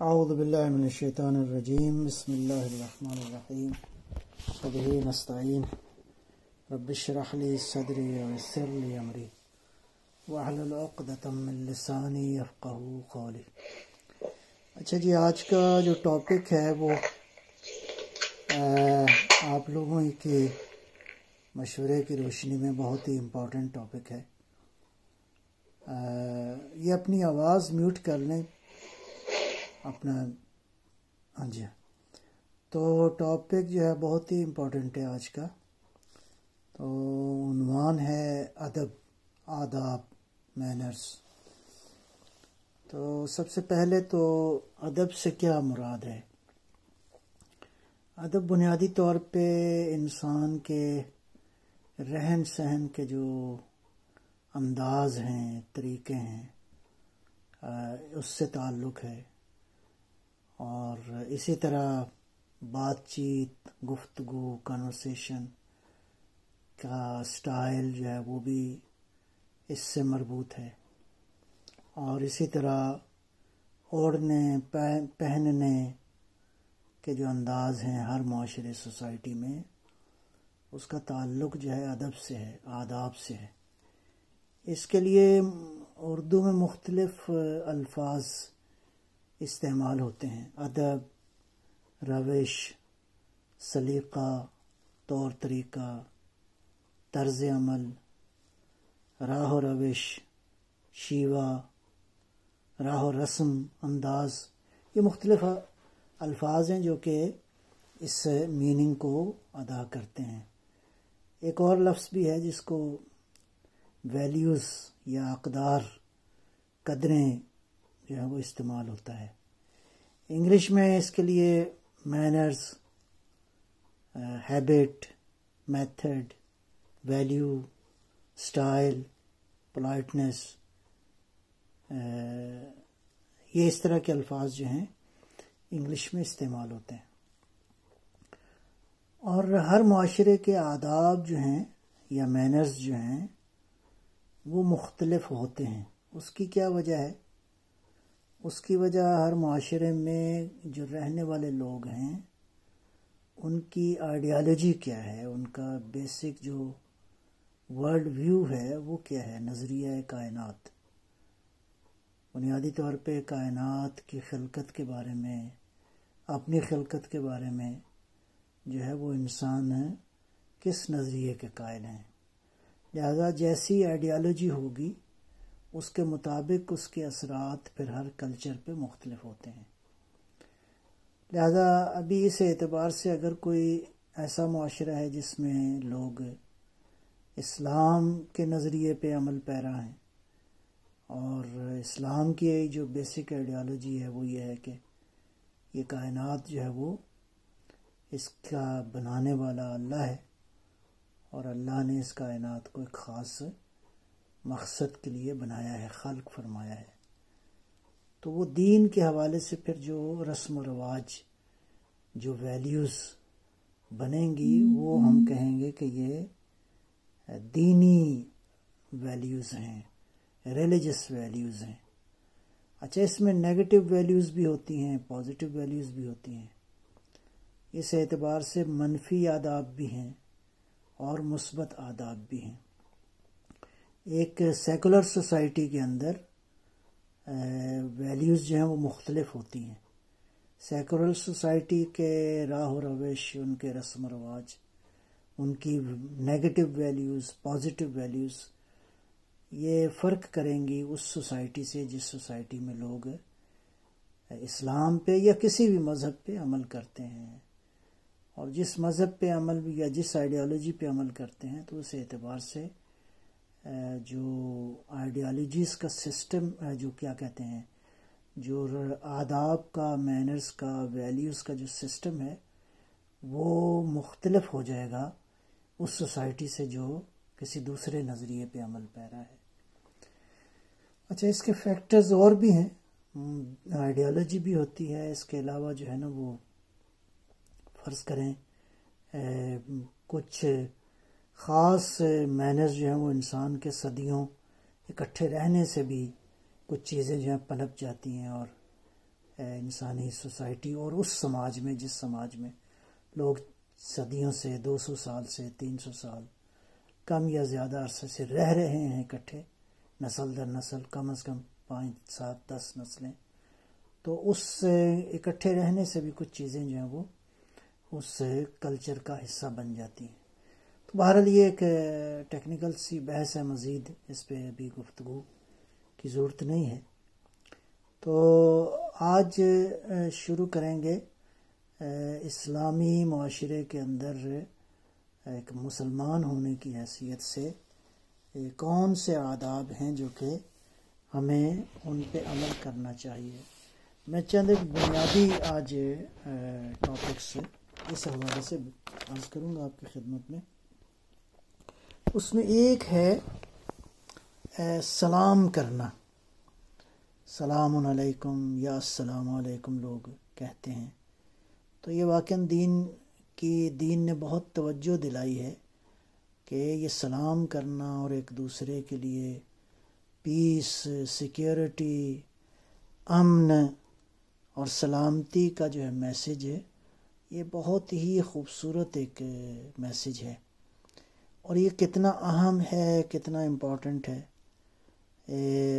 اعوذ باللہ من الشیطان الرجیم بسم اللہ الرحمن الرحیم وبہ نستعین رب اشرح لی صدری ویسر لی امری واحلل عقدۃ من لسانی یفقہوا قولی۔ اچھا جی، آج کا جو ٹاپک ہے وہ آپ لوگوں کے مشورے کی روشنی میں بہت ہی امپورٹنٹ ٹاپک ہے۔ یہ اپنی آواز میوٹ کر لیں اپنا۔ ہاں جی، تو ٹاپک جو ہے بہت ہی امپورٹنٹ ہے آج کا۔ تو عنوان ہے ادب، آداب، مینرز۔ تو سب سے پہلے تو ادب سے کیا مراد ہے؟ ادب بنیادی طور پہ انسان کے رہن سہن کے جو انداز ہیں، طریقے ہیں، اس سے تعلق ہے، اور اسی طرح بات چیت، گفتگو، کنورسیشن کا سٹائل جو ہے وہ بھی اس سے مربوط ہے، اور اسی طرح اوڑھنے پہننے کے جو انداز ہیں ہر معاشرے سوسائٹی میں، اس کا تعلق جو ہے ادب سے ہے، آداب سے ہے۔ اس کے لیے اردو میں مختلف الفاظ استعمال ہوتے ہیں: ادب، روش، سلیقہ، طور طریقہ، طرز عمل، راہ و روش، شیوہ، راہ و رسم، انداز۔ یہ مختلف الفاظ ہیں جو کہ اس میننگ کو ادا کرتے ہیں۔ ایک اور لفظ بھی ہے جس کو ویلیوز یا اقدار، قدریں جو ہے وہ استعمال ہوتا ہے۔ انگلش میں اس کے لیے manners, habit, method, value, style, politeness, یہ اس طرح کے الفاظ جو ہیں انگلش میں استعمال ہوتے ہیں۔ اور ہر معاشرے کے آداب جو ہیں یا مینرز جو ہیں وہ مختلف ہوتے ہیں۔ اس کی کیا وجہ ہے؟ اس کی وجہ ہر معاشرے میں جو رہنے والے لوگ ہیں ان کی آئیڈیالوجی کیا ہے، ان کا بیسک جو ورلڈ ویو ہے وہ کیا ہے، نظریہ کائنات۔ بنیادی طور پہ کائنات کی خلقت کے بارے میں، اپنی خلقت کے بارے میں جو ہے وہ انسان کس نظریے کے قائل ہیں۔ لہذا جیسی آئیڈیالوجی ہوگی اس کے مطابق اس کے اثرات پھر ہر کلچر پہ مختلف ہوتے ہیں۔ لہذا ابھی اس اعتبار سے اگر کوئی ایسا معاشرہ ہے جس میں لوگ اسلام کے نظریے پہ عمل پیرا ہیں، اور اسلام کی جو بیسک آئیڈیالوجی ہے وہ یہ ہے کہ یہ کائنات جو ہے وہ اس کا بنانے والا اللہ ہے، اور اللہ نے اس کائنات کو ایک خاص مقصد کے لیے بنایا ہے، خلق فرمایا ہے، تو وہ دین کے حوالے سے پھر جو رسم و رواج، جو ویلیوز بنیں گی وہ ہم کہیں گے کہ یہ دینی ویلیوز ہیں، ریلیجس ویلیوز ہیں۔ اچھا، اس میں نیگیٹو ویلیوز بھی ہوتی ہیں، پازیٹیو ویلیوز بھی ہوتی ہیں۔ اس اعتبار سے منفی آداب بھی ہیں اور مثبت آداب بھی ہیں۔ ایک سیکولر سوسائٹی کے اندر ویلیوز جو ہیں وہ مختلف ہوتی ہیں۔ سیکولر سوسائٹی کے راہ و روش، ان کے رسم و رواج، ان کی نیگیٹو ویلیوز، پازیٹیو ویلیوز، یہ فرق کریں گی اس سوسائٹی سے جس سوسائٹی میں لوگ اسلام پہ یا کسی بھی مذہب پہ عمل کرتے ہیں۔ اور جس مذہب پہ عمل یا جس آئیڈیالوجی پہ عمل کرتے ہیں تو اس اعتبار سے جو آئیڈیالوجیز کا سسٹم، جو کیا کہتے ہیں، جو آداب کا، مینرز کا، ویلیوز کا جو سسٹم ہے وہ مختلف ہو جائے گا اس سوسائٹی سے جو کسی دوسرے نظریے پہ عمل پیرا ہے۔ اچھا، اس کے فیکٹرز اور بھی ہیں، آئیڈیالوجی بھی ہوتی ہے، اس کے علاوہ جو ہے نا وہ فرض کریں کچھ خاص مینرز جو ہیں وہ انسان کے صدیوں اکٹھے رہنے سے بھی کچھ چیزیں جو ہیں پنپ جاتی ہیں اور انسانی سوسائٹی اور اس سماج میں جس سماج میں لوگ صدیوں سے 200 سال سے 300 سال کم یا زیادہ عرصے سے رہ رہے ہیں اکٹھے، نسل در نسل، کم از کم 5 7 10 نسلیں، تو اس اکٹھے رہنے سے بھی کچھ چیزیں جو ہیں وہ اس کلچر کا حصہ بن جاتی ہیں۔ تو بہرحال یہ ایک ٹیکنیکل سی بحث ہے، مزید اس پہ ابھی گفتگو کی ضرورت نہیں ہے۔ تو آج شروع کریں گے اسلامی معاشرے کے اندر ایک مسلمان ہونے کی حیثیت سے کون سے آداب ہیں جو کہ ہمیں ان پہ عمل کرنا چاہیے۔ میں چند ایک بنیادی آج ٹاپکس اس حوالے سے عرض کروں گا آپ کی خدمت میں۔ اس میں ایک ہے سلام کرنا، سلام علیکم یا السلام علیکم لوگ کہتے ہیں۔ تو یہ واقعاً دین نے بہت توجہ دلائی ہے کہ یہ سلام کرنا اور ایک دوسرے کے لیے پیس، سیکیورٹی، امن اور سلامتی کا جو ہے میسج ہے، یہ بہت ہی خوبصورت ایک میسج ہے، اور یہ کتنا اہم ہے، کتنا امپورٹنٹ ہے،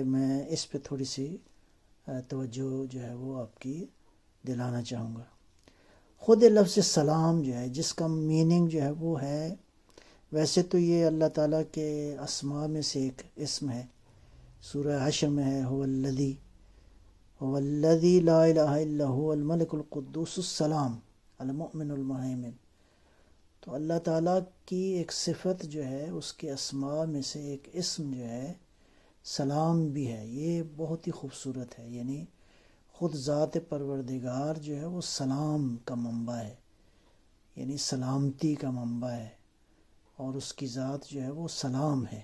میں اس پہ تھوڑی سی توجہ جو ہے وہ آپ کی دلانا چاہوں گا۔ خود لفظ سلام جو ہے، جس کا میننگ جو ہے وہ ہے، ویسے تو یہ اللہ تعالیٰ کے اسماء میں سے ایک اسم ہے، سورہ حشر میں ہے، هو الذی لا الہ الا هو الملک القدوس السلام المؤمن المہیمن۔ تو اللہ تعالیٰ کی ایک صفت جو ہے، اس کے اسماء میں سے ایک اسم جو ہے سلام بھی ہے۔ یہ بہت ہی خوبصورت ہے، یعنی خود ذات پروردگار جو ہے وہ سلام کا منبع ہے، یعنی سلامتی کا منبع ہے، اور اس کی ذات جو ہے وہ سلام ہے۔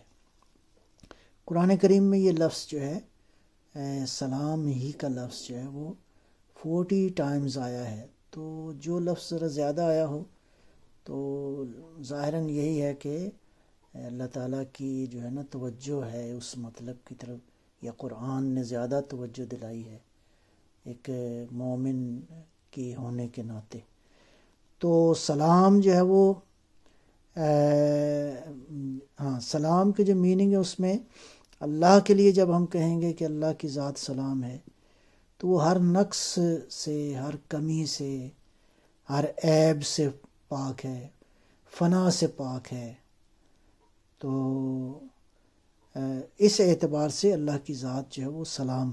قرآن کریم میں یہ لفظ جو ہے سلام ہی کا لفظ جو ہے وہ 40 ٹائمز آیا ہے۔ تو جو لفظ ذرا زیادہ آیا ہو تو ظاہراً یہی ہے کہ اللہ تعالیٰ کی جو ہے نا توجہ ہے اس مطلب کی طرف، یا قرآن نے زیادہ توجہ دلائی ہے ایک مومن کی ہونے کے ناطے۔ تو سلام جو ہے وہ سلام کے جو میننگ ہے اس میں اللہ کے لیے جب ہم کہیں گے کہ اللہ کی ذات سلام ہے، تو وہ ہر نقص سے، ہر کمی سے، ہر عیب سے پاک ہے، فنا سے پاک ہے۔ تو اس اعتبار سے اللہ کی ذات جو ہے وہ سلام۔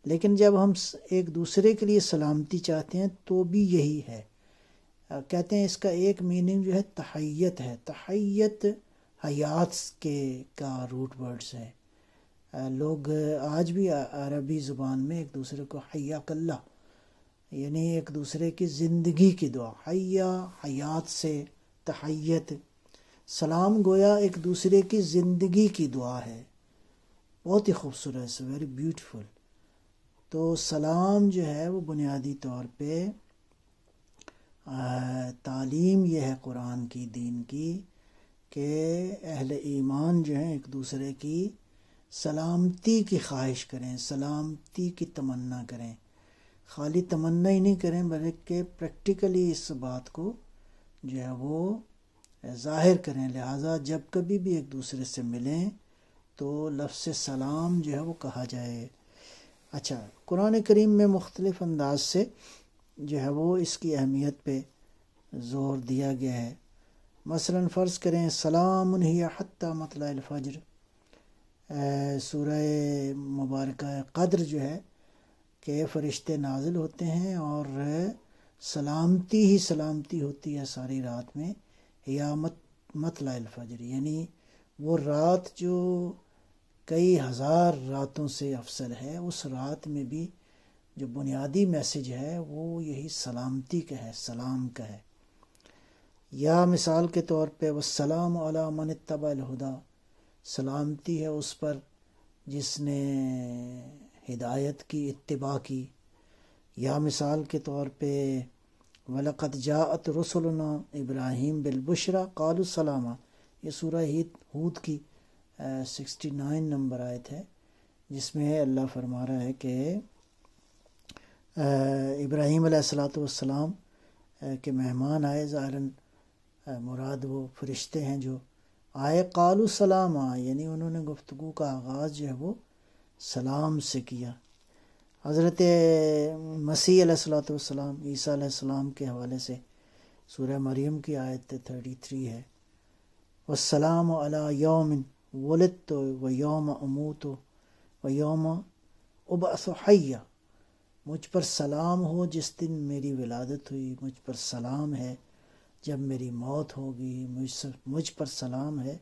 لیکن جب ہم ایک دوسرے کے لیے سلامتی چاہتے ہیں تو بھی یہی ہے، کہتے ہیں اس کا ایک میننگ جو ہے تحیت ہے۔ تحیت حیات کا روٹ ورڈز ہے۔ لوگ آج بھی عربی زبان میں ایک دوسرے کو حیاک اللہ، یعنی ایک دوسرے کی زندگی کی دعا، حیا حیات سے تحیت، سلام گویا ایک دوسرے کی زندگی کی دعا ہے۔ بہت ہی خوبصورت ہے، ویری بیوٹیفل۔ تو سلام جو ہے وہ بنیادی طور پہ تعلیم یہ ہے قرآن کی، دین کی، کہ اہل ایمان جو ہیں ایک دوسرے کی سلامتی کی خواہش کریں، سلامتی کی تمنا کریں، خالی تمنا ہی نہیں کریں بلکہ پریکٹیکلی اس بات کو جو ہے وہ ظاہر کریں۔ لہٰذا جب کبھی بھی ایک دوسرے سے ملیں تو لفظ سلام جو ہے وہ کہا جائے۔ اچھا، قرآن کریم میں مختلف انداز سے جو ہے وہ اس کی اہمیت پہ زور دیا گیا ہے۔ مثلا فرض کریں سلام ہی حتی مطلع الفجر، سورہ مبارکہ قدر جو ہے کہ فرشتے نازل ہوتے ہیں اور سلامتی ہی سلامتی ہوتی ہے ساری رات میں، یا مطلع الفجر، یعنی وہ رات جو کئی ہزار راتوں سے افضل ہے، اس رات میں بھی جو بنیادی میسج ہے وہ یہی سلامتی کا ہے، سلام کا ہے۔ یا مثال کے طور پہ والسلام علی من اتبع الہدی، سلامتی ہے اس پر جس نے ہدایت کی اتباع کی۔ یا مثال کے طور پہ وَلَقَدْ جَاءَتْ رُسُلُنَا ابراہیم بِالْبُشْرَى قَالُوا سَلَامًا، یہ سورہ ہود کی 69 نمبر آیت ہے، جس میں اللہ فرما رہا ہے کہ ابراہیم علیہ الصلوۃ والسلام کے مہمان آئے، ظاہراً مراد وہ فرشتے ہیں جو آئے، قالوا سلاما، یعنی انہوں نے گفتگو کا آغاز جو ہے وہ سلام سے کیا۔ حضرت مسیح علیہ الصلوۃ والسلام، عیسیٰ علیہ السلام کے حوالے سے سورہ مریم کی آیت 33 ہے، والسلام علی یوم ولدت و یوم اموت و یوم ابعث حیا، مجھ پر سلام ہو جس دن میری ولادت ہوئی، مجھ پر سلام ہے جب میری موت ہوگی، مجھ پر سلام ہے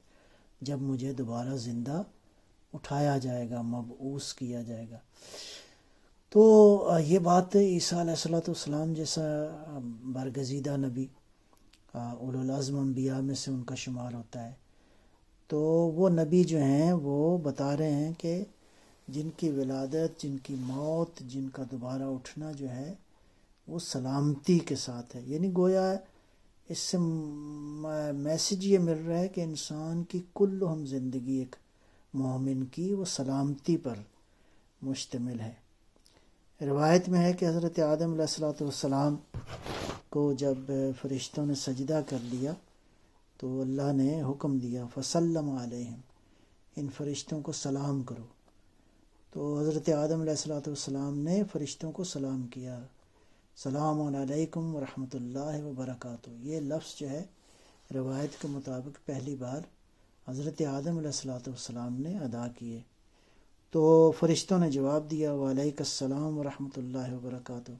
جب مجھے دوبارہ زندہ اٹھایا جائے گا، مبعوث کیا جائے گا۔ تو یہ بات عیسیٰ علیہ الصلوۃ والسلام جیسا برگزیدہ نبی، اولو العزم انبیاء میں سے ان کا شمار ہوتا ہے، تو وہ نبی جو ہیں وہ بتا رہے ہیں کہ جن کی ولادت، جن کی موت، جن کا دوبارہ اٹھنا جو ہے وہ سلامتی کے ساتھ ہے، یعنی گویا اس سے میسج یہ مل رہا ہے کہ انسان کی کل ہم زندگی ایک مومن کی وہ سلامتی پر مشتمل ہے۔ روایت میں ہے کہ حضرت آدم علیہ الصلوۃ والسلام کو جب فرشتوں نے سجدہ کر لیا تو اللہ نے حکم دیا فسلم علیہم، ان فرشتوں کو سلام کرو، تو حضرت آدم علیہ الصلوۃ والسلام نے فرشتوں کو سلام کیا، سلام علیکم ورحمۃ اللہ وبرکاتہ۔ یہ لفظ جو ہے روایت کے مطابق پہلی بار حضرت آدم علیہ الصلوۃ والسلام نے ادا کیے، تو فرشتوں نے جواب دیا وعلیک السلام ورحمۃ اللہ وبرکاتہ۔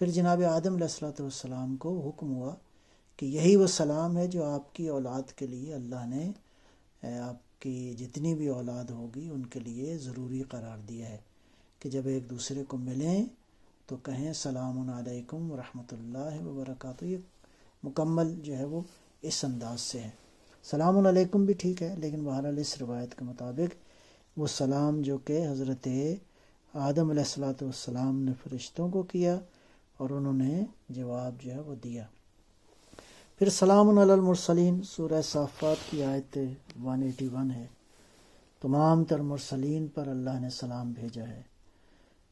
پھر جناب آدم علیہ الصلوۃ والسلام کو حکم ہوا کہ یہی وہ سلام ہے جو آپ کی اولاد کے لیے اللہ نے آپ کی جتنی بھی اولاد ہوگی ان کے لیے ضروری قرار دیا ہے کہ جب ایک دوسرے کو ملیں تو کہیں سلام علیکم ورحمۃ اللہ وبرکاتہ۔ یہ مکمل جو ہے وہ اس انداز سے ہے، سلام علیکم بھی ٹھیک ہے، لیکن بہرحال اس روایت کے مطابق وہ سلام جو کہ حضرت آدم علیہ الصلوۃ والسلام نے فرشتوں کو کیا اور انہوں نے جواب جو ہے وہ دیا۔ پھر سلام علی المرسلین، سورہ صافات کی آیت 181 ہے، تمام تر مرسلین پر اللہ نے سلام بھیجا ہے۔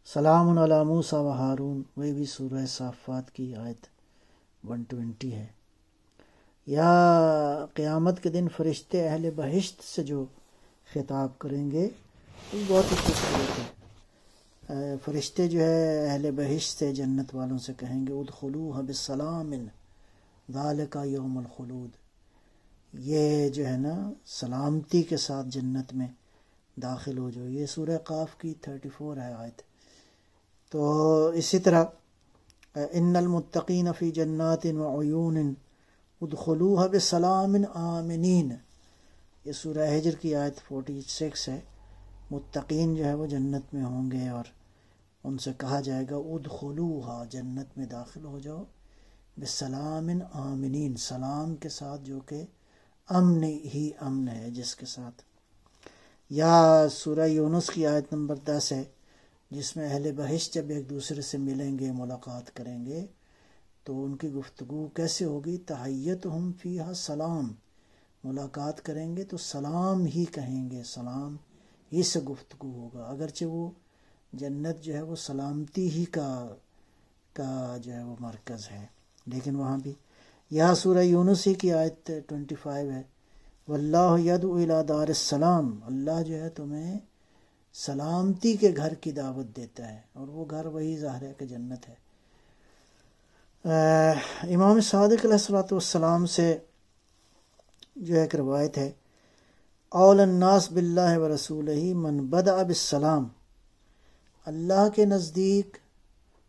سلام علی موسیٰ و ہارون، وہ بھی سورہ صافات کی آیت 120 ہے۔ یا قیامت کے دن فرشتے اہل بہشت سے جو خطاب کریں گے وہ بہت ہی خوبصورت ہے۔ فرشتے جو ہے اہل بہشت سے، جنت والوں سے کہیں گے ادخلوها بسلام ذالک یوم الخلود، یہ جو ہے نا سلامتی کے ساتھ جنت میں داخل ہو جاؤ، یہ سورہ قاف کی 34 ہے آیت۔ تو اسی طرح ان المتقین فی جنات وعیون ادخلوها بسلام آمنین، یہ سورہ ہجر کی آیت 46 ہے۔ متقین جو ہے وہ جنت میں ہوں گے اور ان سے کہا جائے گا ادخلوها، جنت میں داخل ہو جاؤ، بسلام آمنین، سلام کے ساتھ جو کہ امن ہی امن ہے جس کے ساتھ۔ یا سورہ یونس کی آیت نمبر 10 ہے، جس میں اہل بہشت جب ایک دوسرے سے ملیں گے، ملاقات کریں گے تو ان کی گفتگو کیسے ہوگی؟ تحیتہم فیہا سلام، ملاقات کریں گے تو سلام ہی کہیں گے، سلام ہی سے گفتگو ہوگا، اگرچہ وہ جنت جو ہے وہ سلامتی ہی کا جو ہے وہ مرکز ہے، لیکن وہاں بھی۔ یہاں سورہ یونس ہی کی آیت 25 ہے، واللہ یدعو الی دار السلام، اللہ جو ہے تمہیں سلامتی کے گھر کی دعوت دیتا ہے، اور وہ گھر وہی ظاہر ہے کہ جنت ہے۔ امام صادق علیہ الصلوۃ والسلام سے جو ایک روایت ہے، اول الناس باللہ ورسولہ من بدأ بالسلام، اللہ کے نزدیک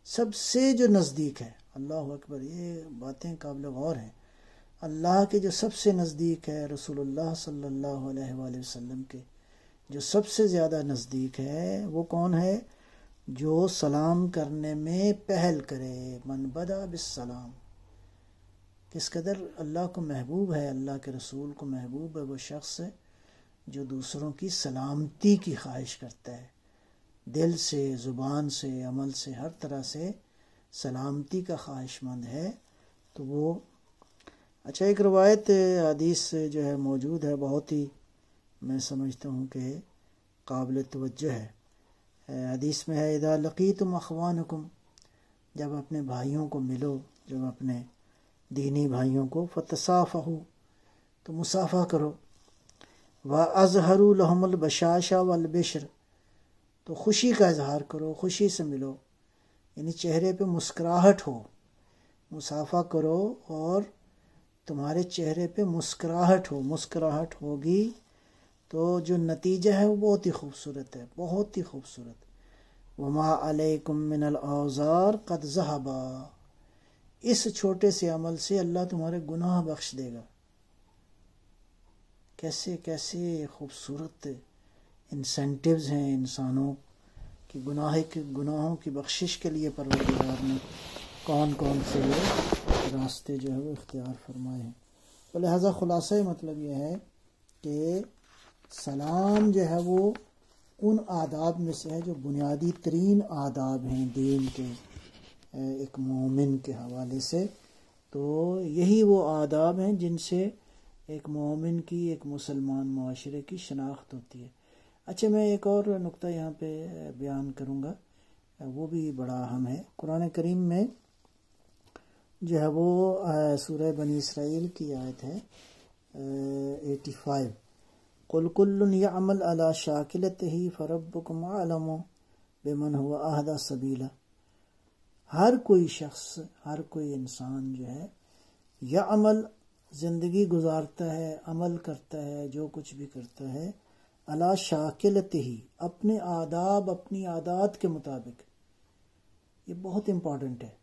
سب سے جو نزدیک ہے، اللہ اکبر، یہ باتیں قابل غور ہیں، اللہ کے جو سب سے نزدیک ہے، رسول اللہ صلی اللہ علیہ وآلہ وسلم کے جو سب سے زیادہ نزدیک ہے، وہ کون ہے؟ جو سلام کرنے میں پہل کرے، من بدأ بالسلام۔ کس قدر اللہ کو محبوب ہے، اللہ کے رسول کو محبوب ہے وہ شخص جو دوسروں کی سلامتی کی خواہش کرتا ہے، دل سے، زبان سے، عمل سے، ہر طرح سے سلامتی کا خواہش مند ہے، تو وہ اچھا۔ ایک روایت حدیث جو ہے موجود ہے، بہت ہی میں سمجھتا ہوں کہ قابل توجہ ہے۔ حدیث میں ہے اذا لقیتم اخوانکم جب اپنے بھائیوں کو ملو، جب اپنے دینی بھائیوں کو فتصافحوا تو مصافحہ کرو، وَأَظْهَرُوا لَهُمُ الْبَشَاشَ وَالْبِشْرَ تو خوشی کا اظہار کرو، خوشی سے ملو، یعنی چہرے پہ مسکراہٹ ہو، مصافحہ کرو اور تمہارے چہرے پہ مسکراہٹ ہو، مسکراہٹ ہوگی تو جو نتیجہ ہے وہ بہت ہی خوبصورت ہے، بہت ہی خوبصورت۔ وَمَا عَلَيْكُم مِّنَ الْأَوْزَارِ قَدْ ذَهَبَا اس چھوٹے سے عمل سے اللہ تمہارے گناہ بخش دے گا۔ کیسے کیسے خوبصورت انسینٹیوز ہیں انسانوں کی گناہوں کی بخشش کے لیے پروردگار نے کون کون سے راستے جو ہے وہ اختیار فرمائے ہیں۔ تو لہٰذا خلاصہ مطلب یہ ہے کہ سلام جو ہے وہ ان آداب میں سے ہے جو بنیادی ترین آداب ہیں دین کے ایک مومن کے حوالے سے۔ تو یہی وہ آداب ہیں جن سے ایک مومن کی، ایک مسلمان معاشرے کی شناخت ہوتی ہے۔ اچھا، میں ایک اور نقطہ یہاں پہ بیان کروں گا، وہ بھی بڑا اہم ہے۔ قرآن کریم میں جو ہے وہ سورہ بنی اسرائیل کی آیت ہے 85، قُلْ كُلٌّ يَعْمَلْ عَلَى شَاكِلَتِهِ فَرَبُّكُمْ أَعْلَمُ بِمَنْ هُوَ أَهْدَىٰ سَبِيلًا ہر کوئی شخص، ہر کوئی انسان جو ہے یعمل زندگی گزارتا ہے، عمل کرتا ہے، جو کچھ بھی کرتا ہے علی شاکلتہ اپنے آداب، اپنی عادات کے مطابق۔ یہ بہت امپورٹنٹ ہے۔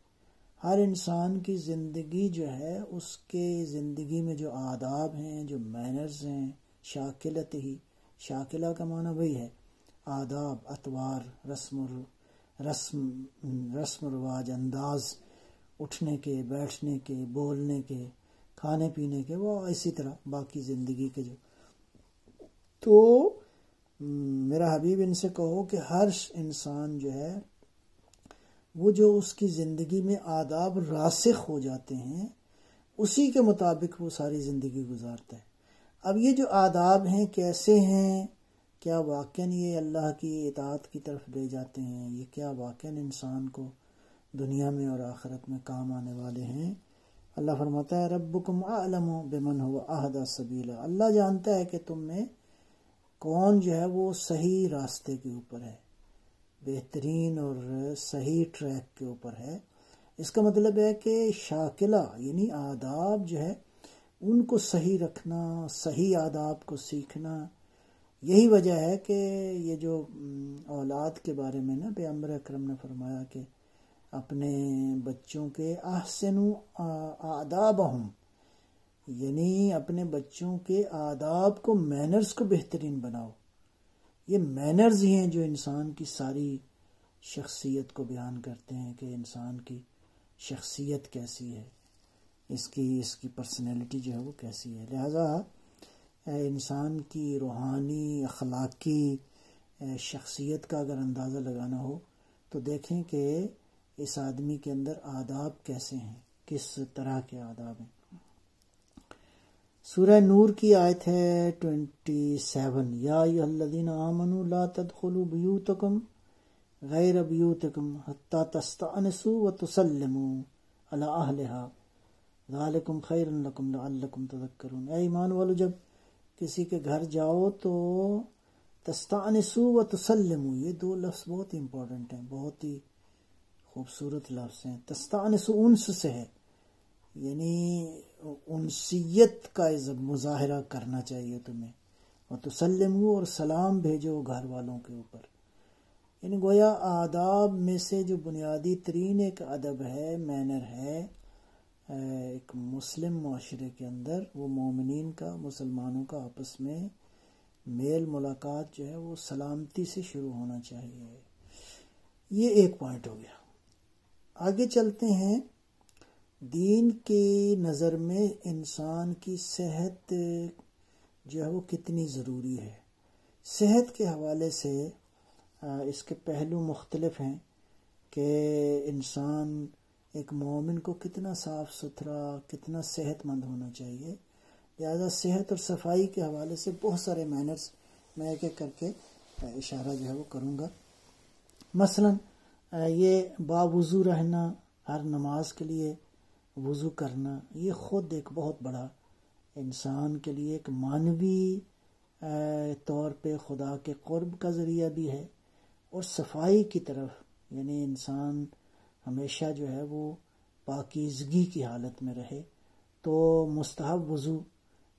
ہر انسان کی زندگی جو ہے اس کے زندگی میں جو آداب ہیں، جو مینرز ہیں، شاکلتہ، شاکلہ کا معنی وہی ہے آداب، اطوار، رسم و رواج، انداز اٹھنے کے، بیٹھنے کے، بولنے کے، کھانے پینے کے، وہ اسی طرح باقی زندگی کے جو۔ تو میرا حبیب ان سے کہو کہ ہر انسان جو ہے وہ جو اس کی زندگی میں آداب راسخ ہو جاتے ہیں اسی کے مطابق وہ ساری زندگی گزارتا ہے۔ اب یہ جو آداب ہیں کیسے ہیں، کیا واقعاً یہ اللہ کی اطاعت کی طرف لے جاتے ہیں، یہ کیا واقعاً انسان کو دنیا میں اور آخرت میں کام آنے والے ہیں؟ اللہ فرماتا ہے ربکم اعلم بمن هو اهدی سبیلا، اللہ جانتا ہے کہ تم میں کون جو ہے وہ صحیح راستے کے اوپر ہے، بہترین اور صحیح ٹریک کے اوپر ہے۔ اس کا مطلب ہے کہ شاکلہ یعنی آداب جو ہے ان کو صحیح رکھنا، صحیح آداب کو سیکھنا، یہی وجہ ہے کہ یہ جو اولاد کے بارے میں نا پیغمبر اکرم نے فرمایا کہ اپنے بچوں کے احسنوا آدابہم، یعنی اپنے بچوں کے آداب کو، مینرز کو بہترین بناؤ۔ یہ مینرز ہی ہیں جو انسان کی ساری شخصیت کو بیان کرتے ہیں کہ انسان کی شخصیت کیسی ہے، اس کی پرسنالٹی جو ہے وہ کیسی ہے۔ لہذا انسان کی روحانی، اخلاقی شخصیت کا اگر اندازہ لگانا ہو تو دیکھیں کہ اس آدمی کے اندر آداب کیسے ہیں، کس طرح کے آداب ہیں۔ سورہ نور کی آیت ہے 27، یا ایھا الذین آمنوا لا تدخلوا بیوتکم غیر بیوتکم حتی تستأنسوا وتسلموا علی اہلہا ذالکم خیر لکم لعلکم تذکرون۔ اے ایمان والو، جب کسی کے گھر جاؤ تو تستأنسوا وتسلموا، یہ دو لفظ بہت امپورٹنٹ ہیں، بہت ہی خوبصورت لفظ ہیں۔ تستأنسوا انس سے ہے، یعنی انسیت کا مظاہرہ کرنا چاہیے تمہیں، وتسلموا اور سلام بھیجو گھر والوں کے اوپر۔ یعنی گویا آداب میں سے جو بنیادی ترین ایک ادب ہے، مینر ہے ایک مسلم معاشرے کے اندر، وہ مومنین کا، مسلمانوں کا آپس میں میل ملاقات جو ہے وہ سلامتی سے شروع ہونا چاہیے۔ یہ ایک پوائنٹ ہو گیا۔ آگے چلتے ہیں، دین کی نظر میں انسان کی صحت جو ہے وہ کتنی ضروری ہے۔ صحت کے حوالے سے اس کے پہلو مختلف ہیں کہ انسان ایک مومن کو کتنا صاف ستھرا، کتنا صحت مند ہونا چاہیے۔ لہذا صحت اور صفائی کے حوالے سے بہت سارے مینرز میں ایک ایک کر کے اشارہ جو ہے وہ کروں گا۔ مثلا یہ باوضو رہنا، ہر نماز کے لیے وضو کرنا یہ خود ایک بہت بڑا انسان کے لیے ایک معنوی طور پہ خدا کے قرب کا ذریعہ بھی ہے، اور صفائی کی طرف یعنی انسان ہمیشہ جو ہے وہ پاکیزگی کی حالت میں رہے، تو مستحب وضو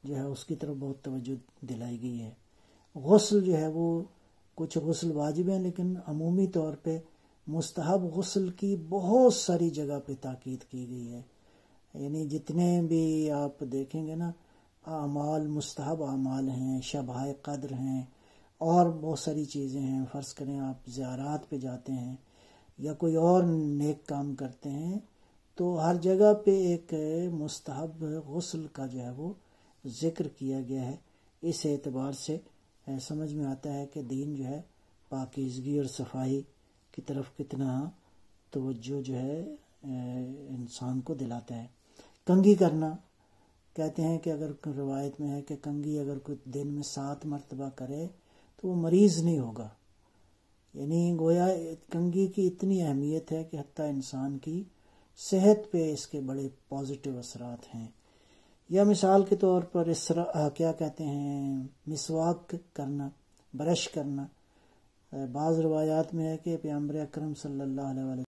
جو ہے اس کی طرف بہت توجہ دلائی گئی ہے۔ غسل جو ہے وہ کچھ غسل واجب ہیں، لیکن عمومی طور پہ مستحب غسل کی بہت ساری جگہ پہ تاکید کی گئی ہے، یعنی جتنے بھی آپ دیکھیں گے نا اعمال، مستحب اعمال ہیں، شبہ قدر ہیں، اور بہت ساری چیزیں ہیں، فرض کریں آپ زیارات پہ جاتے ہیں یا کوئی اور نیک کام کرتے ہیں، تو ہر جگہ پہ ایک مستحب غسل کا جو ہے وہ ذکر کیا گیا ہے۔ اس اعتبار سے سمجھ میں آتا ہے کہ دین جو ہے پاکیزگی اور صفائی کی طرف کتنا توجہ جو ہے انسان کو دلاتا ہے۔ کنگھی کرنا، کہتے ہیں کہ اگر روایت میں ہے کہ کنگھی اگر کوئی دن میں 7 مرتبہ کرے تو وہ مریض نہیں ہوگا، یعنی گویا کنگھی کی اتنی اہمیت ہے کہ حتیٰ انسان کی صحت پہ اس کے بڑے پازیٹیو اثرات ہیں۔ یا مثال کے طور پر کیا کہتے ہیں مسواک کرنا، برش کرنا، بعض روایات میں ہے کہ پیغمبر اکرم صلی اللہ علیہ وسلم